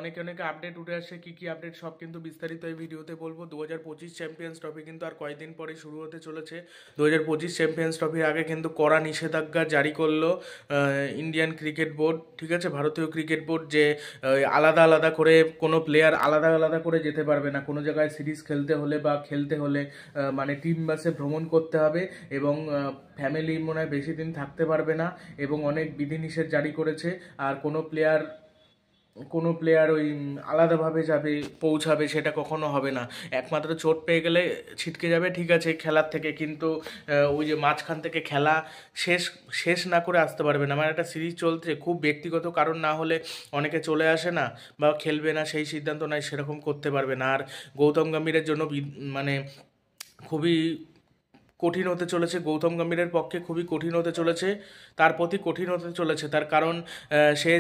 অনেক অনেক আপডেট উঠে আসছে, কি আপডেট সব কিন্তু বিস্তারিত এই ভিডিওতে বলবো। 2025 চ্যাম্পিয়ন্স ট্রফি কিন্তু আর কয়েকদিন পরে শুরু হতে চলেছে। 2025 চ্যাম্পিয়ন্স ট্রফির আগে কিন্তু কড়া নিষেধাজ্ঞা জারি করলো ইন্ডিয়ান ক্রিকেট বোর্ড, ঠিক আছে, ভারতীয় ক্রিকেট বোর্ড, যে আলাদা আলাদা করে কোনো প্লেয়ার আলাদা আলাদা করে যেতে পারবে না কোনো জায়গায় সিরিজ খেলতে হলে বা খেলতে হলে। মানে টিম বাসে ভ্রমণ করতে হবে এবং ফ্যামিলি মনে হয় বেশি দিন থাকতে পারবে না এবং অনেক বিধিনিষেধ জারি করেছে। আর কোনো প্লেয়ার ওই আলাদাভাবে যাবে পৌঁছাবে সেটা কখনো হবে না। একমাত্র চোট পেয়ে গেলে ছিটকে যাবে, ঠিক আছে, খেলার থেকে, কিন্তু ওই যে মাঝখান থেকে খেলা শেষ শেষ না করে আসতে পারবে না। আমার একটা সিরিজ চলছে, খুব ব্যক্তিগত কারণ না হলে অনেকে চলে আসে না বা খেলবে না, সেই সিদ্ধান্ত নয়, সেরকম করতে পারবে না। আর গৌতম গম্ভীরের জন্য মানে খুবই কঠিন হতে চলেছে, গৌতম গম্ভীরের পক্ষে খুবই কঠিন হতে চলেছে, তার প্রতি কঠিন হতে চলেছে। তার কারণ সে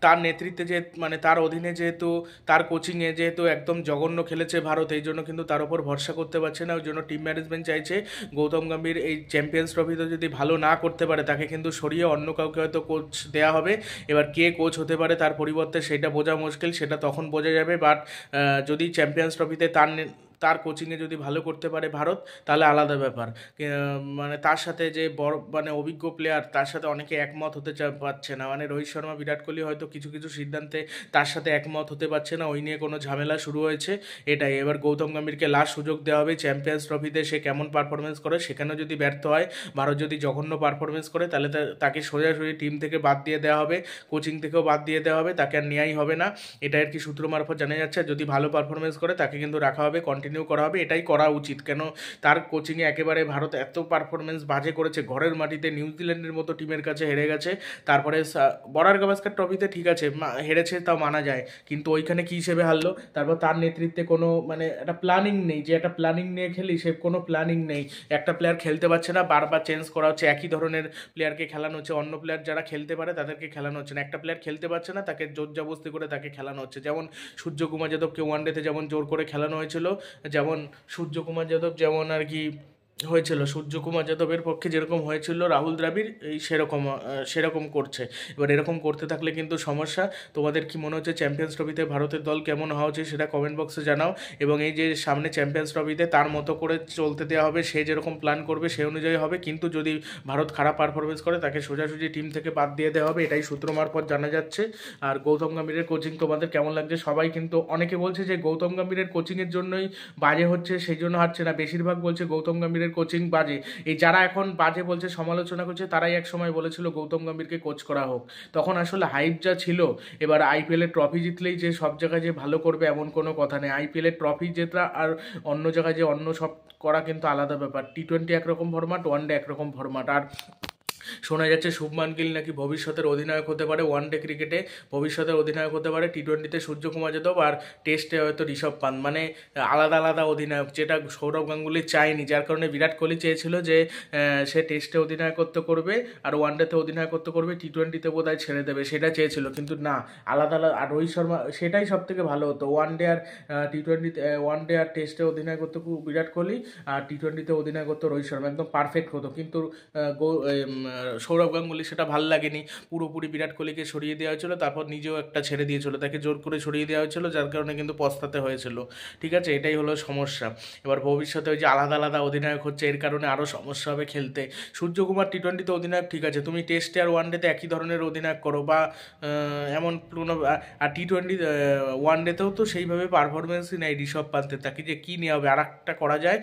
তার নেতৃত্বে যে মানে তার অধীনে যেহেতু, তার কোচিংয়ে যেহেতু একদম জঘন্য খেলেছে ভারত, এই জন্য কিন্তু তার উপর ভরসা করতে পারছে না। ওই জন্য টিম ম্যানেজমেন্ট চাইছে গৌতম গম্ভীর এই চ্যাম্পিয়ন্স ট্রফিতে যদি ভালো না করতে পারে তাকে কিন্তু সরিয়ে অন্য কাউকে হয়তো কোচ দেওয়া হবে। এবার কে কোচ হতে পারে তার পরিবর্তে সেটা বোঝা মুশকিল, সেটা তখন বোঝা যাবে। বাট যদি চ্যাম্পিয়ন্স ট্রফিতে তার কোচিংয়ে যদি ভালো করতে পারে ভারত, তাহলে আলাদা ব্যাপার। মানে তার সাথে যে বড় মানে অভিজ্ঞ প্লেয়ার, তার সাথে অনেকে একমত হতে পারছে না। মানে রোহিত শর্মা, বিরাট কোহলি হয়তো কিছু কিছু সিদ্ধান্তে তার সাথে একমত হতে পারছে না, ওই নিয়ে কোনো ঝামেলা শুরু হয়েছে। এটাই, এবার গৌতম গম্ভীরকে লাস্ট সুযোগ দেওয়া হবে চ্যাম্পিয়ন্স ট্রফিতে সে কেমন পারফরমেন্স করে। সেখানেও যদি ব্যর্থ হয়, ভারত যদি জঘন্য পারফরমেন্স করে, তাহলে তাকে সোজাসুজি টিম থেকে বাদ দিয়ে দেওয়া হবে, কোচিং থেকেও বাদ দিয়ে দেওয়া হবে, তাকে আর নেওয়াই হবে না। এটা আর কি সূত্র মারফত জানা যাচ্ছে। যদি ভালো পারফরমেন্স করে তাকে কিন্তু রাখা হবে, কন্টিনিউ করা হবে, এটাই করা উচিত। কেন, তার কোচিংয়ে একেবারে ভারত এত পারফরমেন্স বাজে করেছে, ঘরের মাটিতে নিউজিল্যান্ডের মতো টিমের কাছে হেরে গেছে। তারপরে বর্ডার গাভাস্কার ট্রফিতে ঠিক আছে হেরেছে, তাও মানা যায়, কিন্তু ওইখানে কী হিসেবে হারলো। তারপর তার নেতৃত্বে কোনো মানে একটা প্ল্যানিং নেই, যে একটা প্ল্যানিং নিয়ে খেলি, সে কোনো প্ল্যানিং নেই। একটা প্লেয়ার খেলতে পারছে না, বারবার চেঞ্জ করা হচ্ছে, একই ধরনের প্লেয়ারকে খেলানো হচ্ছে, অন্য প্লেয়ার যারা খেলতে পারে তাদেরকে খেলানো হচ্ছে না। একটা প্লেয়ার খেলতে পারছে না, তাকে জোর জবরদস্তি করে তাকে খেলানো হচ্ছে। যেমন সূর্যকুমার যাদবকে ওয়ানডেতে যেমন জোর করে খেলানো হয়েছিল, যেমন সূর্যকুমার যাদব যেমন আর কি হয়েছিল, সূর্যকুমার যাদবের পক্ষে যেরকম হয়েছিল রাহুল দ্রাবিড়, এই সেরকম করছে। এবার এরকম করতে থাকলে কিন্তু সমস্যা। তোমাদের কি মনে হচ্ছে চ্যাম্পিয়ন্স ট্রফিতে ভারতের দল কেমন হওয়া উচিত সেটা কমেন্ট বক্সে জানাও। এবং এই যে সামনে চ্যাম্পিয়ন্স ট্রফিতে তার মতো করে চলতে দেওয়া হবে, সে যেরকম প্ল্যান করবে সে অনুযায়ী হবে, কিন্তু যদি ভারত খারাপ পারফরমেন্স করে তাকে সোজাসুজি টিম থেকে বাদ দিয়ে দেওয়া হবে, এটাই সূত্র মারফত জানা যাচ্ছে। আর গৌতম গম্ভীরের কোচিং তোমাদের কেমন লাগছে? সবাই কিন্তু অনেকে বলছে যে গৌতম গম্ভীরের কোচিংয়ের জন্যই বাজে হচ্ছে, সেই জন্য হারছে না। বেশিরভাগ বলছে গৌতম গম্ভীরের কোচিং বাজে। এই যারা এখন বাজে বলছে, সমালোচনা করছে, তারাই এক সময় বলেছিল গৌতম গম্ভীরকে কোচ করা হোক। তখন আসলে হাইপ যা ছিল। এবার আইপিএলের ট্রফি জিতলেই যে সব জায়গায় যে ভালো করবে এমন কোনো কথা নেই। আইপিএলের ট্রফি জেতা আর অন্য জায়গায় যে অন্য সব করা কিন্তু আলাদা ব্যাপার। টি-20 একরকম ফরম্যাট, ওয়ানডে একরকম ফরম্যাট। আর শোনা যাচ্ছে শুভমান গিল নাকি ভবিষ্যতের অধিনায়ক হতে পারে, ওয়ানডে ক্রিকেটে ভবিষ্যতের অধিনায়ক হতে পারে, টি-20তে সূর্যকুমার যাদব, আর টেস্টে হয়তো ঋষভ পান্ত। মানে আলাদা আলাদা অধিনায়ক, যেটা সৌরভ গাঙ্গুলি চায়নি, যার কারণে বিরাট কোহলি চেয়েছিল যে সে টেস্টে অধিনায়কত্ব করবে আর ওয়ানডেতে অধিনায়কত্ব করবে, টি-20তে বোধহয় ছেড়ে দেবে, সেটা চেয়েছিল। কিন্তু না, আলাদা আলাদা। আর রোহিত শর্মা, সেটাই সব থেকে ভালো হতো, ওয়ানডে আর টি-20তে, ওয়ানডে আর টেস্টে অধিনায়কত্ব বিরাট কোহলি, আর টি-20তে অধিনায়কত্ব রোহিত শর্মা, একদম পারফেক্ট হতো। কিন্তু সৌরভ গাঙ্গুলি সেটা ভাল লাগেনি, পুরোপুরি বিরাট কোহলিকে সরিয়ে দেওয়া হয়েছিল, তারপর নিজেও একটা ছেড়ে দিয়েছিল, তাকে জোর করে সরিয়ে দেওয়া হয়েছিল, যার কারণে কিন্তু পস্তাতে হয়েছিল। ঠিক আছে, এটাই হলো সমস্যা। এবার ভবিষ্যতে ওই যে আলাদা আলাদা অধিনায়ক হচ্ছে, এর কারণে আরও সমস্যা হবে খেলতে। সূর্যকুমার টি-20তে অধিনায়ক ঠিক আছে, তুমি টেস্টে আর ওয়ানডেতে একই ধরনের অধিনায়ক করো, বা এমন পুরোনো। আর টি-20 ওয়ানডেতেও তো সেইভাবে পারফরমেন্সই নেই ঋষভ পান্তের, তাকে যে কী নেওয়া হবে। আর একটা করা যায়,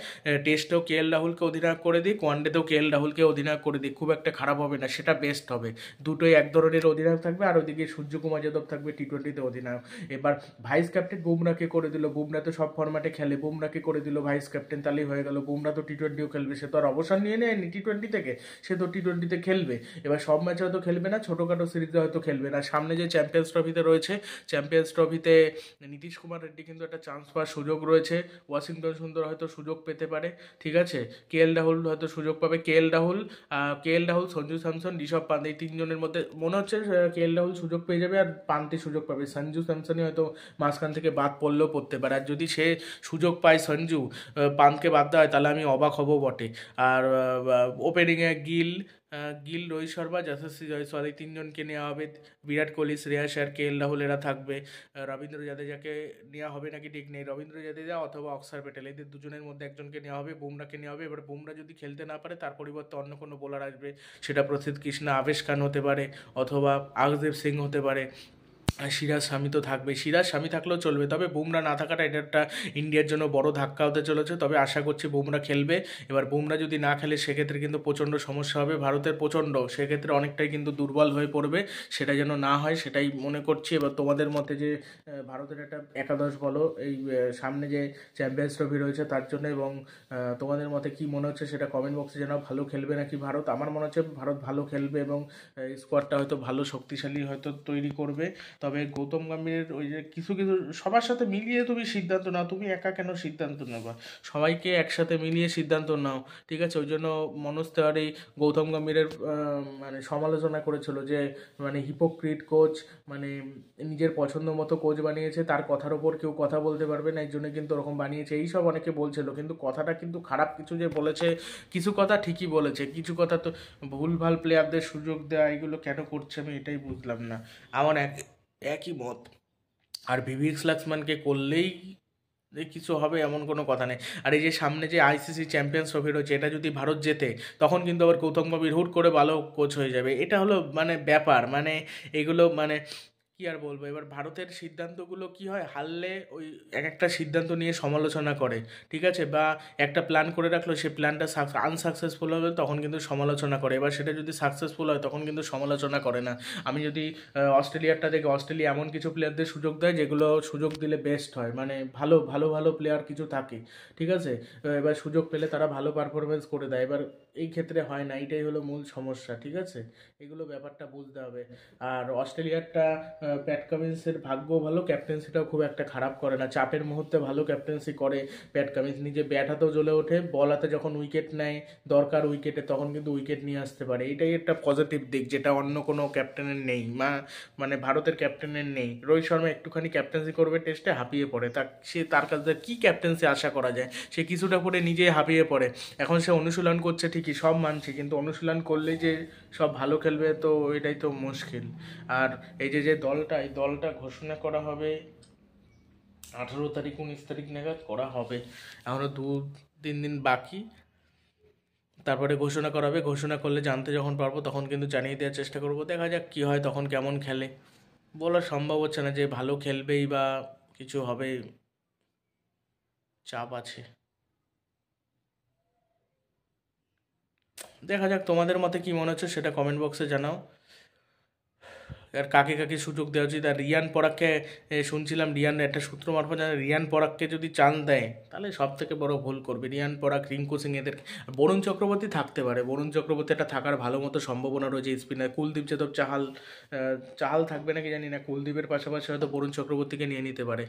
টেস্টেও কে এল রাহুলকে অধিনায়ক করে দিক, ওয়ানডেতেও কে এল রাহুলকে অধিনায়ক করে দিক, খুব একটা খারাপ হবে না, সেটা বেস্ট হবে। দুটোই এক ধরনের অধিনায়ক থাকবে, আর ওইদিকে সূর্যকুমার যাদব থাকবে টি-20তে অধিনায়ক। এবার ভাইস ক্যাপ্টেন বুমরাকে করে দিল, বুমরা তো সব ফরম্যাটে খেলে, বুমরাকে করে দিল ভাইস ক্যাপ্টেন, তাহলেই হয়ে গেল। বুমরা তো টি-20ও খেলবে, সে তো আর অবসর নিয়ে নেয়নি টি-20 থেকে, সে তো টি-20তে খেলবে। এবার সব ম্যাচে হয়তো খেলবে না, ছোটোখাটো সিরিজে হয়তো খেলবে না। সামনে যে চ্যাম্পিয়ন্স ট্রফিতে রয়েছে, চ্যাম্পিয়ন্স ট্রফিতে নীতিশ কুমার রেড্ডি কিন্তু একটা চান্স পাওয়ার সুযোগ রয়েছে, ওয়াশিংটন সুন্দর হয়তো সুযোগ পেতে পারে, ঠিক আছে। কে এল রাহুল হয়তো সুযোগ পাবে, কে এল রাহুল, সঞ্জু স্যামসন, ঋষভ পান্ত, এই তিনজনের মধ্যে মনে হচ্ছে কে এল রাহুল সুযোগ পেয়ে যাবে আর পান্তে সুযোগ পাবে। সঞ্জু স্যামসনই হয়তো মাঝখান থেকে বাদ পড়লেও পড়তে পারে। আর যদি সে সুযোগ পায় সঞ্জু, পান্তকে বাদ দেওয়া হয়, তাহলে আমি অবাক হব বটে। আর ওপেনিংয়ে গিল, গিল, রোহিত শর্মা, যশস্বী জয়সওয়াল এই তিনজনকে নেওয়া হবে। বিরাট কোহলি, শ্রেয়াস আর কে এল রাহুল এরা থাকবে। রবীন্দ্র জাদেজাকে নেওয়া হবে নাকি ঠিক নেই, রবীন্দ্র জাদেজা অথবা অক্সার প্যাটেল এদের দুজনের মধ্যে একজনকে নেওয়া হবে। বুমরাকে নেওয়া হবে। এবার বুমরা যদি খেলতে না পারে তার পরিবর্তে অন্য কোনো বোলার আসবে, সেটা প্রসিদ্ধ কৃষ্ণা, আবেশ খান হতে পারে অথবা আকদেব সিং হতে পারে। আর সিরাজ স্বামী তো থাকবে, সিরাজ স্বামী থাকলেও চলবে, তবে বুমরা না থাকাটা এটা একটা ইন্ডিয়ার জন্য বড় ধাক্কা হতে চলেছে। তবে আশা করছি বুমরা খেলবে। এবার বুমরা যদি না খেলে সেক্ষেত্রে কিন্তু প্রচণ্ড সমস্যা হবে ভারতের, প্রচণ্ড, সেক্ষেত্রে অনেকটাই কিন্তু দুর্বল হয়ে পড়বে। সেটা যেন না হয় সেটাই মনে করছি। এবার তোমাদের মতে যে ভারতের একটা একাদশ বলো এই সামনে যে চ্যাম্পিয়ন্স ট্রফি রয়েছে তার জন্য, এবং তোমাদের মতে কি মনে হচ্ছে সেটা কমেন্ট বক্সে জানাও। ভালো খেলবে নাকি ভারত? আমার মনে হচ্ছে ভারত ভালো খেলবে এবং স্কোয়াডটা হয়তো ভালো শক্তিশালী হয়তো তৈরি করবে। তবে গৌতম গম্ভীরের ওই যে কিছু কিছু সবার সাথে মিলিয়ে তুমি সিদ্ধান্ত নাও, তুমি একা কেন সিদ্ধান্ত নেবা, সবাইকে একসাথে মিলিয়ে সিদ্ধান্ত নাও, ঠিক আছে? ওই জন্য মনোজ তেওয়ারি গৌতম গম্ভীরের মানে সমালোচনা করেছিল যে মানে হিপোক্রিট কোচ, মানে নিজের পছন্দ মতো কোচ বানিয়েছে, তার কথার ওপর কেউ কথা বলতে পারবে না, এই জন্য কিন্তু ওরকম বানিয়েছে, এই সব অনেকে বলছিল। কিন্তু কথাটা কিন্তু খারাপ কিছু যে বলেছে, কিছু কথা ঠিকই বলেছে, কিছু কথা তো ভুলভাল প্লেয়ারদের সুযোগ দেওয়া এগুলো কেন করছে আমি এটাই বুঝলাম না। আমার একই মত। আর ভিভিক্স লাক্সমানকে করলেই যে কিছু হবে এমন কোনো কথা নেই। আর এই যে সামনে যে আইসিসি চ্যাম্পিয়ন্স ট্রফি রয়েছে, এটা যদি ভারত জেতে তখন কিন্তু আবার গৌতম গম্ভীর হুট করে ভালো কোচ হয়ে যাবে, এটা হলো মানে ব্যাপার, মানে এগুলো মানে কি আর বলবো। এবার ভারতের সিদ্ধান্তগুলো কি হয়, হারলে ওই এক একটা সিদ্ধান্ত নিয়ে সমালোচনা করে, ঠিক আছে? বা একটা প্ল্যান করে রাখলো, সেই প্ল্যানটা আনসাকসেসফুল হবে তখন কিন্তু সমালোচনা করে। এবার সেটা যদি সাকসেসফুল হয় তখন কিন্তু সমালোচনা করে না। আমি যদি অস্ট্রেলিয়ারটা দেখি, অস্ট্রেলিয়া এমন কিছু প্লেয়ারদের সুযোগ দেয় যেগুলো সুযোগ দিলে বেস্ট হয়, মানে ভালো ভালো ভালো প্লেয়ার কিছু থাকে, ঠিক আছে? এবার সুযোগ পেলে তারা ভালো পারফরমেন্স করে দেয়। এবার এই ক্ষেত্রে হয় না, এইটাই হলো মূল সমস্যা, ঠিক আছে? এগুলো ব্যাপারটা বুঝতে হবে। আর অস্ট্রেলিয়ারটা প্যাট কামিন্সের ভাগ্য ভালো, ক্যাপ্টেন্সিটাও খুব একটা খারাপ করে না, চাপের মুহূর্তে ভালো ক্যাপ্টেন্সি করে প্যাট কামিন্স, নিজে ব্যাট হাতেও জ্বলে ওঠে, বল হাতে যখন উইকেট নেয় দরকার উইকেটে তখন কিন্তু উইকেট নিয়ে আসতে পারে, এটাই একটা পজিটিভ দিক যেটা অন্য কোনো ক্যাপ্টেনের নেই, মানে ভারতের ক্যাপ্টেনের নেই। রোহিত শর্মা একটুখানি ক্যাপ্টেন্সি করবে টেস্টে হাঁপিয়ে পড়ে, তার কাছে কী ক্যাপ্টেন্সি আশা করা যায়, সে কিছুটা করে নিজেই হাঁপিয়ে পড়ে। এখন সে অনুশীলন করছে ঠিকই, সব মানছি, কিন্তু অনুশীলন করলেই যে সব ভালো খেলবে তো এটাই তো মুশকিল। আর এই যে যে দলটা, এই দলটা ঘোষণা করা হবে 18 তারিখ 19 তারিখ নাগাদ করা হবে, এখনও 2-3 দিন বাকি, তারপরে ঘোষণা করা হবে। ঘোষণা করলে জানতে যখন পারবো তখন কিন্তু জানিয়ে দেওয়ার চেষ্টা করবো, দেখা যাক কী হয় তখন, কেমন খেলে বলা সম্ভব হচ্ছে না যে ভালো খেলবেই বা কিছু হবে, চাপ আছে। দেখা যাক তোমাদের মতে কী মনে হচ্ছে সেটা কমেন্ট বক্সে জানাও। আর কাকে কাকে সুযোগ দেওয়া উচিত। আর রিয়ান পরাগকে শুনছিলাম, রিয়ান একটা সূত্র মারফত জানে রিয়ান পরাগকে যদি চান্স দেয় তাহলে সব থেকে বড় ভুল করবে রিয়ান পরাগ, রিঙ্কু সিং এদের। বরুণ চক্রবর্তী থাকতে পারে, বরুণ চক্রবর্তী একটা থাকার ভালো মতো সম্ভাবনা রয়েছে স্পিনার। কুলদীপ যাদব, চাহাল থাকবে নাকি জানি না, কুলদীপের পাশাপাশি হয়তো বরুণ চক্রবর্তীকে নিয়ে নিতে পারে।